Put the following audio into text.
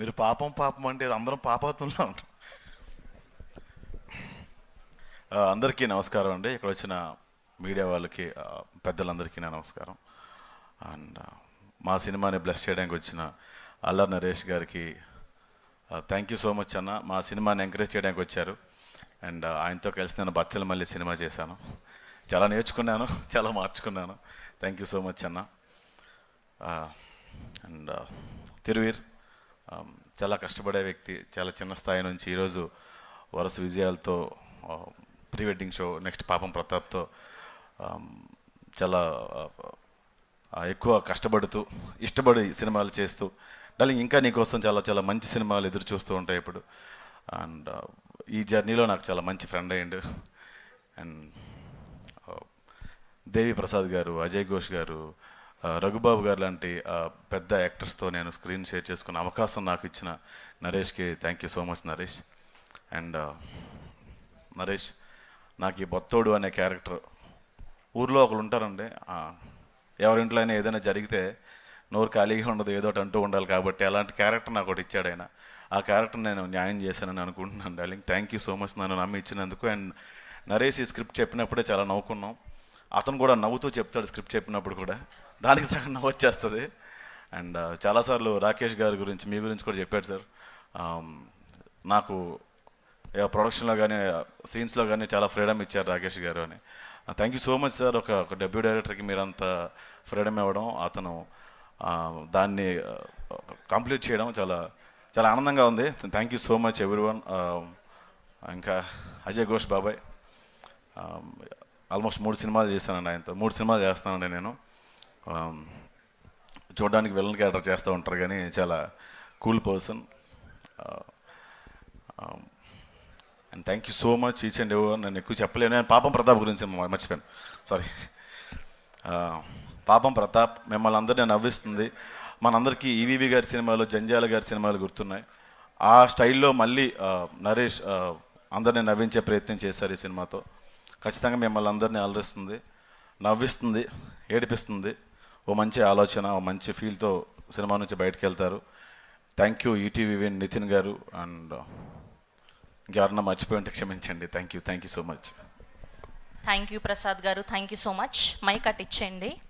మీరు పాపం పాపం అంటే అందరం పాపాత్ములా ఉంటాం. అందరికీ నమస్కారం అండి. ఇక్కడ వచ్చిన మీడియా వాళ్ళకి, పెద్దలందరికీ నా నమస్కారం. అండ్ మా సినిమాని బ్లెస్ చేయడానికి వచ్చిన అల్లరి నరేష్ గారికి థ్యాంక్ యూ సో మచ్ అన్న. మా సినిమాని ఎంకరేజ్ చేయడానికి వచ్చారు. అండ్ ఆయనతో కలిసి నేను బచ్చల మళ్ళీ సినిమా చేశాను. చాలా నేర్చుకున్నాను, చాలా మార్చుకున్నాను. థ్యాంక్ యూ సో మచ్ అన్న. అండ్ తిరువీర్ చాలా కష్టపడే వ్యక్తి. చాలా చిన్న స్థాయి నుంచి ఈరోజు వరుస విజయాలతో ప్రీ వెడ్డింగ్ షో, నెక్స్ట్ పాపం ప్రతాప్తో చాలా ఎక్కువ కష్టపడుతూ ఇష్టపడి సినిమాలు చేస్తూ, డార్లింగ్ ఇంకా నీకోసం చాలా చాలా మంచి సినిమాలు ఎదురు చూస్తూ ఉంటాయి ఇప్పుడు. అండ్ ఈ జర్నీలో నాకు చాలా మంచి ఫ్రెండ్ అయ్యిండు. అండ్ దేవి ప్రసాద్ గారు, అజయ్ ఘోష్ గారు, రఘుబాబు గారు లాంటి పెద్ద యాక్టర్స్తో నేను స్క్రీన్ షేర్ చేసుకున్న అవకాశం నాకు ఇచ్చిన నరేష్కి thank you so much Naresh. And Naresh, నాకు ఈ బొత్తోడు అనే క్యారెక్టర్, ఊర్లో ఒకరు ఉంటారండి, ఎవరింట్లో అయినా ఏదైనా జరిగితే నోరు ఖాళీగా ఉండదు, ఏదో ఒకటి అంటూ ఉండాలి. కాబట్టి అలాంటి క్యారెక్టర్ నాకు ఒకటి ఇచ్చాడు ఆయన. ఆ క్యారెక్టర్ నేను న్యాయం చేశానని అనుకుంటున్నాను darling. Thank you so much నన్ను నమ్మి ఇచ్చినందుకు. అండ్ నరేష్ ఈ స్క్రిప్ట్ చెప్పినప్పుడే చాలా నవ్వుకున్నాం. అతను కూడా నవ్వుతూ చెప్తాడు స్క్రిప్ట్ చెప్పినప్పుడు కూడా, దానికి సగం నవ్వు వచ్చేస్తుంది. అండ్ చాలాసార్లు రాకేష్ గారి గురించి, మీ గురించి కూడా చెప్పాడు సార్. నాకు ప్రొడక్షన్లో కానీ సీన్స్లో కానీ చాలా ఫ్రీడమ్ ఇచ్చారు రాకేష్ గారు అని. Thank you so much sir. ఒక డెబ్యూ డైరెక్టర్కి మీరంత ఫ్రీడమ్ ఇవ్వడం, అతను దాన్ని కంప్లీట్ చేయడం చాలా చాలా ఆనందంగా ఉంది. Thank you so much everyone. ఇంకా అజయ్ ఘోష్ బాబాయ్, ఆల్మోస్ట్ 3 సినిమాలు చేశానండి ఆయనతో. 3 సినిమాలు చేస్తానండి నేను. చూడడానికి విలన్ క్యారెక్టర్ చేస్తూ ఉంటారు కానీ చాలా cool person. And thank you so much each and ever. నేను ఎక్కువ చెప్పలేను. నేను పాపం ప్రతాప్ గురించి మర్చిపోయాను, సారీ. పాపం ప్రతాప్ మిమ్మల్ని అందరినీ నవ్విస్తుంది. మనందరికీ ఈవీవి గారి సినిమాలు, జంజాల గారి సినిమాలు గుర్తున్నాయి. ఆ స్టైల్లో మళ్ళీ నరేష్ అందరినీ నవ్వించే ప్రయత్నం చేశారు ఈ సినిమాతో. ఖచ్చితంగా మిమ్మల్ని అందరినీ అలరిస్తుంది, నవ్విస్తుంది, ఏడిపిస్తుంది. ఓ మంచి ఆలోచన, ఓ మంచి ఫీల్తో సినిమా నుంచి బయటకు వెళ్తారు. థ్యాంక్ యూ ఈటీవీ నితిన్ గారు. అండ్ ఇంకెవరన్నా మర్చిపోయి ఉంటే క్షమించండి. Thank you so much. Thank you Prasad garu, thank you so much. Mike అట్ ఇచ్చేయండి.